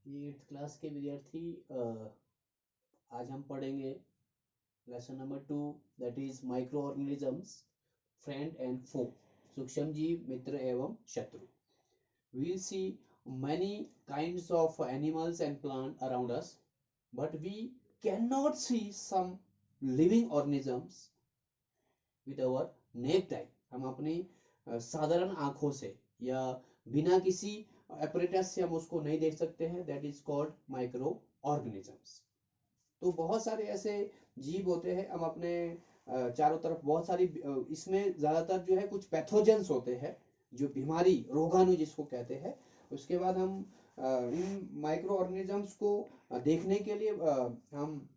ये 8th class के विद्यार्थी आज हम पढ़ेंगे lesson number 2, that is microorganisms, friend and foe, सूक्ष्म जीव, मित्र एवं शत्रु. We will see many kinds of animals and plant around us, but we cannot see some living organisms with our naked eye. हम अपनी साधारण आंखों से या बिना किसी apparatus से हम उसको नहीं देख सकते हैं. That is called micro organisms. तो बहुत सारे ऐसे जीव होते हैं. हम अपने चारों तरफ बहुत सारी इसमें ज्यादातर जो है कुछ पैथोजेंस होते हैं, जो बीमारी, रोगाणु जिसको कहते हैं. उसके बाद हम इन माइक्रो ऑर्गेनिजम्स को देखने के लिए हम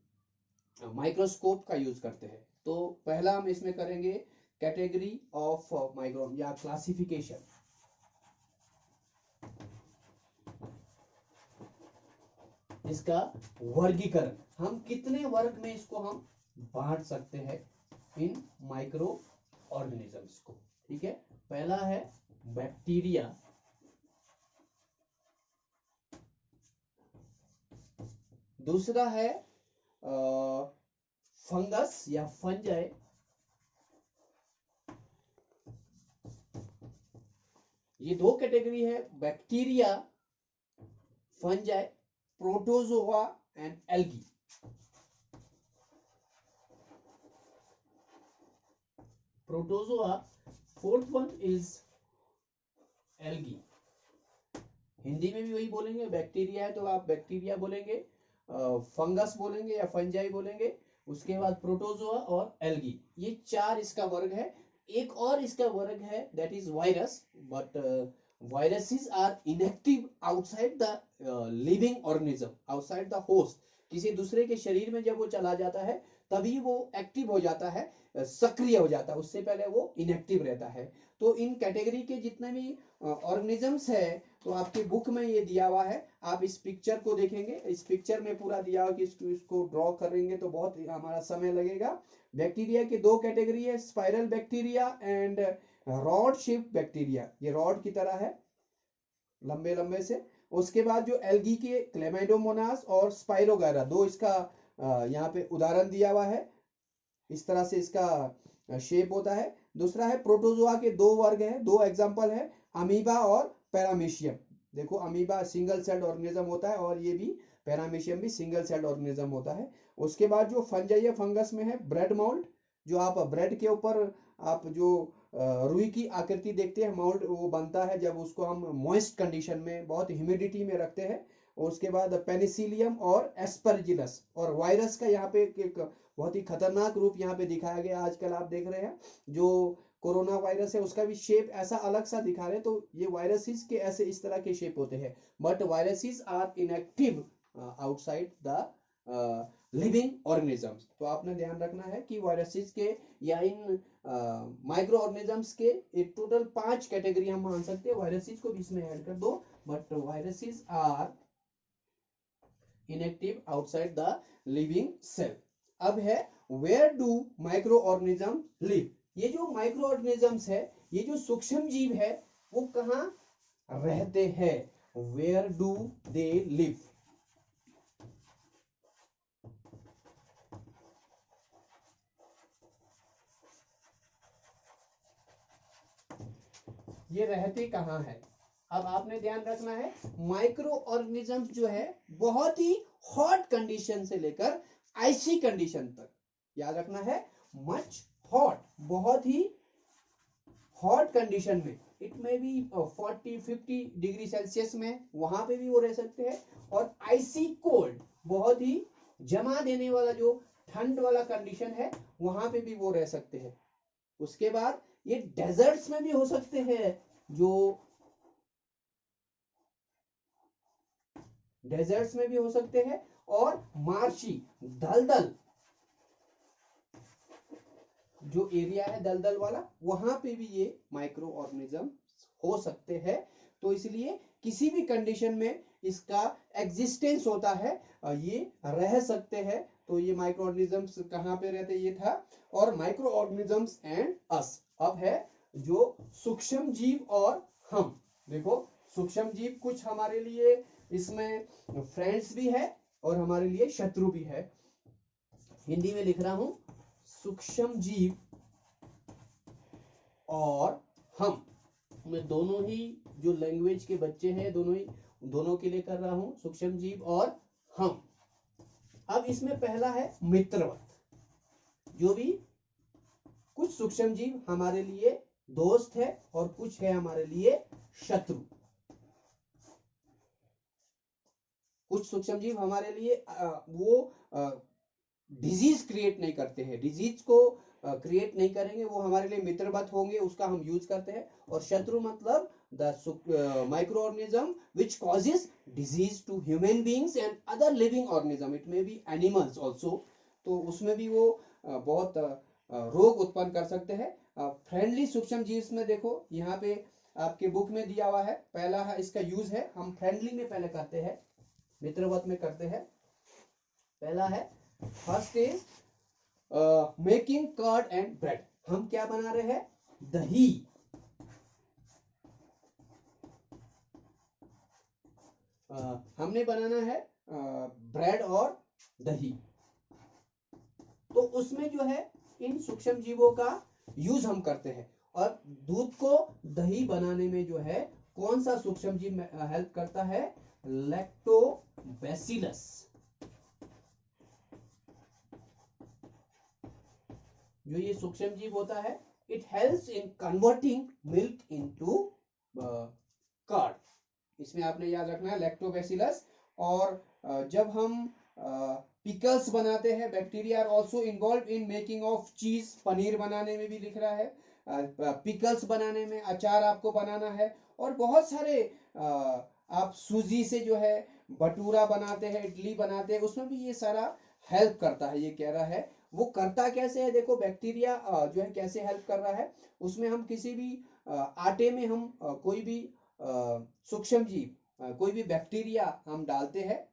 माइक्रोस्कोप का यूज करते हैं. तो पहला हम इसमें करेंगे कैटेगरी ऑफ माइक्रो या क्लासिफिकेशन. इसका वर्गीकरण, हम कितने वर्ग में इसको हम बांट सकते हैं इन माइक्रो ऑर्गेनिजम्स को. ठीक है, पहला है बैक्टीरिया, दूसरा है फंगस या फंजाई, ये दो कैटेगरी है, bacteria, fungi, protozoa and algae. Protozoa, fourth one is algae. Hindi में भी वही बोलेंगे, बैक्टीरिया है तो आप बैक्टीरिया बोलेंगे, फंगस बोलेंगे या फंजाई बोलेंगे, उसके बाद प्रोटोजोआ और एल्गी. ये चार इसका वर्ग है. एक और इसका वर्ग है that is virus, but viruses are inactive outside the living organism, outside the host. किसी दूसरे के शरीर में जब वो चला जाता है तभी वो एक्टिव हो जाता है, सक्रिय हो जाता है, उससे पहले वो इनएक्टिव रहता है. तो इन कैटेगरी के जितने भी ऑर्गेनिजम्स है तो आपकी बुक में ये दिया हुआ है. आप इस पिक्चर को देखेंगे, इस पिक्चर में पूरा दिया हुआ कि इसको ड्रॉ करेंगे तो बहुत हमारा समय लगेगा. बैक्टीरिया की दो कैटेगरी है, spiral bacteria and rod shape bacteria. ये रॉड की तरह है, लंबे लंबे से. उसके बाद जो एल्गी के क्लेमाइडोमोनास और स्पाइरोगायरा, दो इसका यहाँ पे उदाहरण दिया हुआ है. इस तरह से इसका शेप होता है. दूसरा है प्रोटोजोआ के दो वर्ग है, दो एग्जांपल है, अमीबा और पैरामीशियम. देखो अमीबा सिंगल सेल्ड ऑर्गेनिज्म होता है और ये भी पैरामीशियम भी सिंगल सेल्ड ऑर्गेनिज्म होता है. उसके बाद जो फंजाई फंगस में है ब्रेड मोल्ड, जो आप ब्रेड के ऊपर आप जो रुई की आकृति देखते हैं, मोल्ड वो बनता है जब उसको हम मॉइस्ट कंडीशन में बहुत ह्यूमिडिटी में रखते हैं. और उसके बाद पेनिसिलियम और एस्परजिलस. और वायरस का यहाँ पे एक बहुत ही खतरनाक रूप यहाँ पे दिखाया गया. आजकल आप देख रहे हैं जो कोरोना वायरस है उसका भी शेप ऐसा अलग सा दिखा रहे हैं. तो ये वायरसेस के ऐसे इस तरह के शेप होते हैं, but viruses are inactive outside the living organisms. तो आपने ध्यान रखना है कि वायरसेस के या इन माइक्रो ऑर्गेनिजम्स के एक टोटल 5 कैटेगरी हम मान सकते हैं. वायरसेस को भी इसमें ऐड कर दो, but viruses are inactive outside the living cell. अब है where do micro organism live. ये जो माइक्रो ऑर्गेनिजम्स है, ये जो सूक्ष्म जीव है, वो कहाँ रहते हैं? Where do they live? ये रहते कहाँ है? अब आपने ध्यान रखना है, माइक्रो ऑर्गेनिजम्स जो है बहुत ही हॉट कंडीशन से लेकर आइसी कंडीशन तक, याद रखना है, मच हॉट, बहुत ही हॉट कंडीशन में, इट में भी 40-50 डिग्री सेल्सियस में, वहां पे भी वो रह सकते हैं. और आइसी कोल्ड, बहुत ही जमा देने वाला जो ठंड वाला कंडीशन है, वहां पे भी वो रह सकते हैं. उसके बाद ये डेजर्ट्स में भी हो सकते हैं, जो डेजर्ट्स में भी हो सकते हैं, और मार्शी, दलदल जो एरिया है दलदल वाला, वहां पे भी ये माइक्रो ऑर्गेनिज्म हो सकते हैं. तो इसलिए किसी भी कंडीशन में इसका एग्जिस्टेंस होता है, ये रह सकते हैं. तो ये माइक्रो ऑर्गेनिजम्स कहाँ पे रहते, ये था. और माइक्रो ऑर्गेनिजम्स एंड अस. अब है जो सूक्ष्म जीव और हम. देखो सूक्ष्म जीव कुछ हमारे लिए इसमें फ्रेंड्स भी है और हमारे लिए शत्रु भी है। हिंदी में लिख रहा हूं, सूक्ष्म जीव और हम, मैं दोनों ही जो लैंग्वेज के बच्चे हैं दोनों के लिए कर रहा हूं, सूक्ष्म जीव और हम। अब इसमें पहला है मित्रवत, जो भी कुछ सूक्ष्म जीव हमारे लिए दोस्त है और कुछ है हमारे लिए शत्रु। कुछ सूक्ष्म जीव हमारे लिए वो डिजीज क्रिएट नहीं करते हैं, डिजीज को क्रिएट नहीं करेंगे, वो हमारे लिए मित्रवत होंगे, उसका हम यूज करते हैं। और शत्रु मतलब the micro organism which causes disease to human beings and other living organism, it may be animals also, तो उसमें भी वो बहुत रोग उत्पन्न कर सकते हैं। फ्रेंडली सूक्ष्म जीव में देखो यहाँ पे आपके बुक में दिया हुआ है, पहला है इसका यूज है, हम फ्रेंडली में पहले करते हैं, मित्रवत में करते हैं। पहला है, first is making curd and bread. हम क्या बना रहे हैं, दही। हमने बनाना है ब्रेड और दही। तो उसमें जो है इन सूक्ष्म जीवों का यूज हम करते हैं। और दूध को दही बनाने में जो है कौन सा सूक्ष्म जीव हेल्प करता है, लैक्टोबैसिलस। जो ये सूक्ष्म जीव होता है, it helps in converting milk into curd. इसमें आपने याद रखना है लैक्टोबैसिलस। और जब हम पिकल्स बनाते हैं, bacteria are also involve in making of cheese. Paneer बनाने में भी लिख रहा है, पिकल्स बनाने में, अचार आपको बनाना है, और बहुत सारे आप सूजी से जो है भटूरा बनाते हैं, इडली बनाते हैं, उसमें भी ये सारा हेल्प करता है। ये कह रहा है वो करता कैसे है, देखो बैक्टीरिया जो है कैसे हेल्प कर रहा है। उसमें हम किसी भी आटे में हम कोई भी सूक्ष्म जीव, कोई भी बैक्टीरिया हम डालते हैं,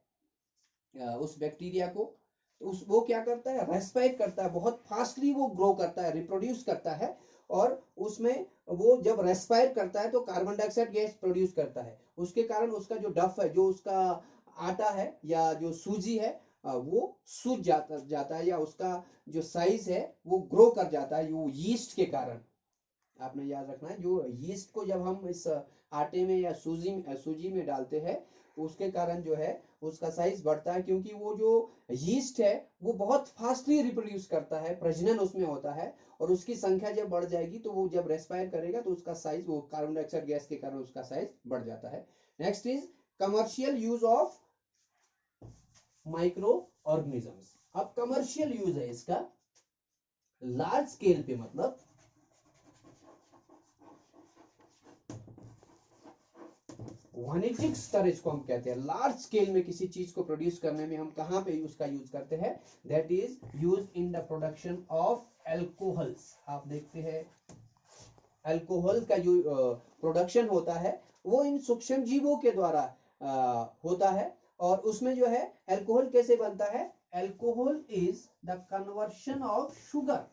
उस बैक्टीरिया को, वो क्या करता है, रेस्पायर करता है, बहुत फास्टली वो ग्रो करता है, रिप्रोड्यूस करता है। और उसमें वो जब रेस्पायर करता है तो कार्बन डाइऑक्साइड गैस प्रोड्यूस करता है। उसके कारण उसका जो डफ है, जो उसका आटा है या जो सूजी है, वो सूज जाता है, या उसका जो साइज है वो ग्रो कर जाता है, वो यीस्ट के कारण। आपने याद रखना है, जो यीस्ट को जब हम इस आटे में या सूजी में डालते हैं तो उसके कारण जो है उसका साइज बढ़ता है, क्योंकि वो जो यीस्ट है वो बहुत फास्टली रिप्रोड्यूस करता है, प्रजनन उसमें होता है, और उसकी संख्या जब बढ़ जाएगी तो वो जब रेस्पायर करेगा तो उसका साइज, वो कार्बन डाइऑक्साइड गैस के कारण उसका साइज बढ़ जाता है। Next is commercial use of micro organisms. अब कमर्शियल यूज है इसका लार्ज स्केल पे, मतलब वाणिज्यिक स्तर इसको हम कहते हैं। लार्ज स्केल में किसी चीज को प्रोड्यूस करने में हम कहां पे उसका यूज करते हैं, that is use in the production of alcohols. आप देखते हैं एल्कोहल का जो प्रोडक्शन होता है वो इन सूक्ष्म जीवों के द्वारा होता है। और उसमें जो है एल्कोहल कैसे बनता है, alcohol is the conversion of sugar,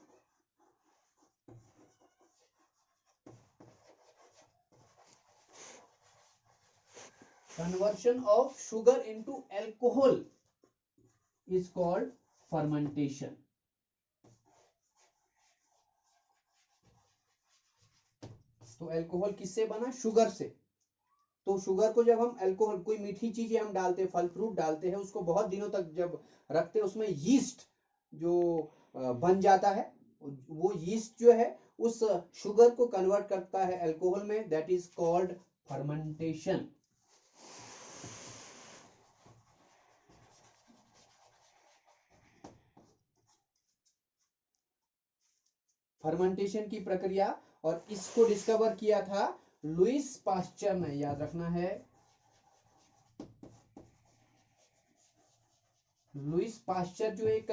conversion of sugar into alcohol is called fermentation. तो अल्कोहल किससे बना, शुगर से। तो शुगर को जब हम अल्कोहल, कोई मीठी चीजें हम डालते हैं, फल फ्रूट डालते हैं, उसको बहुत दिनों तक जब रखते हैं, उसमें यीस्ट जो बन जाता है, वो यीस्ट जो है उस शुगर को कन्वर्ट करता है अल्कोहल में, that is called fermentation. Fermentation की प्रक्रिया, और इसको डिस्कवर किया था लुईस पास्चर ने, याद रखना है लुईस पास्चर जो एक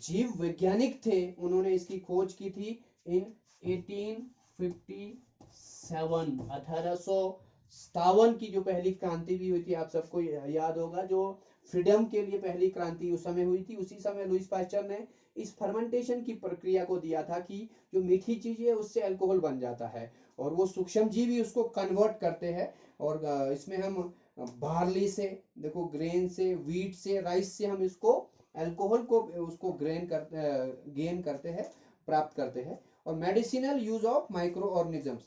जीव वैज्ञानिक थे, उन्होंने इसकी खोज की थी इन 1857। 1857 की जो पहली क्रांति भी हुई थी, आप सबको याद होगा, जो फ्रीडम के लिए पहली क्रांति उस समय हुई थी, उसी समय लुईस पास्चर ने इस फर्मेंटेशन की प्रक्रिया को दिया था कि जो मीठी चीज है उससे अल्कोहल बन जाता है, और वो सूक्ष्म जीव ही उसको कन्वर्ट करते हैं। और इसमें हम बार्ली से, देखो ग्रेन से, व्हीट से, राइस से हम इसको अल्कोहल को उसको गेन करते हैं, प्राप्त करते हैं। और medicinal use of micro organisms,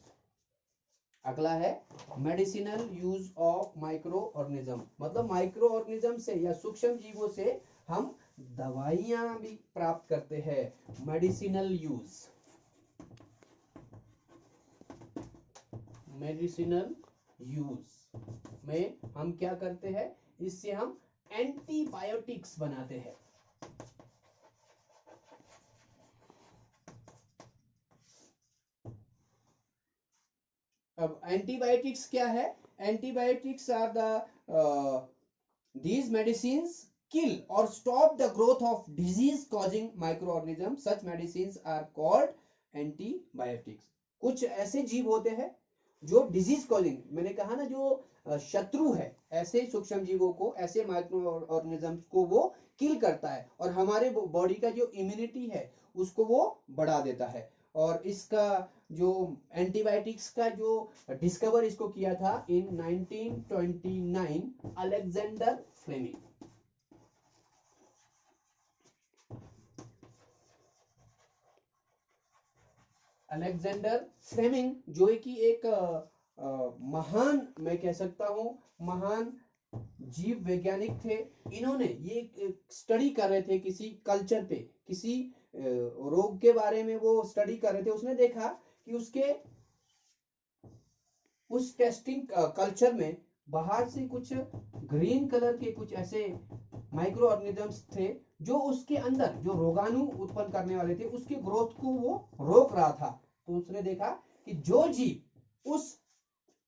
अगला है medicinal use of micro organism, मतलब माइक्रो ऑर्गेनिज्म से या सूक्ष्म जीवों से हम दवाइयां भी प्राप्त करते हैं। मेडिसिनल यूज, मेडिसिनल यूज में हम क्या करते हैं, इससे हम एंटीबायोटिक्स बनाते हैं। अब एंटीबायोटिक्स क्या है? Antibiotics are the these medicines kill or stop the growth of disease causing microorganisms. Such medicines are called antibiotics. कुछ ऐसे जीव होते हैं जो डिजीज कॉजिंग, मैंने कहा ना, जो शत्रु है, ऐसे सूक्ष्म जीवों को, ऐसे माइक्रो ऑर्गेनिजम्स को वो किल करता है और हमारे बॉडी का जो इम्यूनिटी है उसको वो बढ़ा देता है। और इसका जो एंटीबायोटिक्स का जो डिस्कवर इसको किया था इन 1929 अलेक्जेंडर फ्लेमिंग। अलेक्जेंडर फ्लेमिंग जो है कि एक महान, मैं कह सकता हूं महान जीव वैज्ञानिक थे। इन्होंने ये स्टडी कर रहे थे किसी कल्चर पे, किसी रोग के बारे में वो स्टडी कर रहे थे। उसने देखा कि उसके उस टेस्टिंग कल्चर में बाहर से कुछ ग्रीन कलर के कुछ ऐसे माइक्रो ऑर्गेनिजम्स थे जो उसके अंदर जो रोगाणु उत्पन्न करने वाले थे उसके ग्रोथ को वो रोक रहा था। तो उसने देखा कि जो जीव उस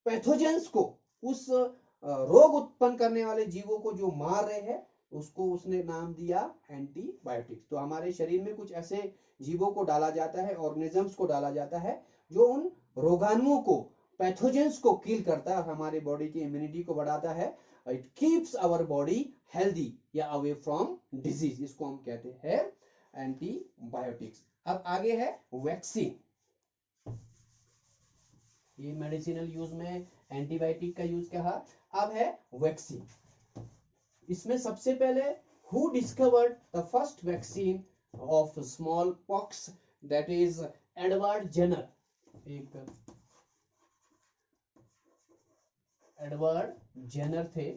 पैथोजेंस को, उस रोग उत्पन्न करने वाले जीवों को जो मार रहे हैं, उसको उसने नाम दिया एंटीबायोटिक्स। तो हमारे शरीर में कुछ ऐसे जीवों को डाला जाता है, ऑर्गेनिजम्स को डाला जाता है जो उन रोगाणुओं को, पैथोजेंस को किल करता है और हमारे बॉडी की इम्यूनिटी को बढ़ाता है। It keeps our body healthy या अवे फ्रॉम डिजीज, इसको हम कहते हैं एंटीबायोटिक्स। अब आगे है वैक्सीन। ये मेडिसिनल यूज में एंटीबायोटिक का यूज कहा। अब है वैक्सीन। इसमें सबसे पहले who discovered the first vaccine of smallpox, that is Edward Jenner. एक एडवर्ड जेनर थे,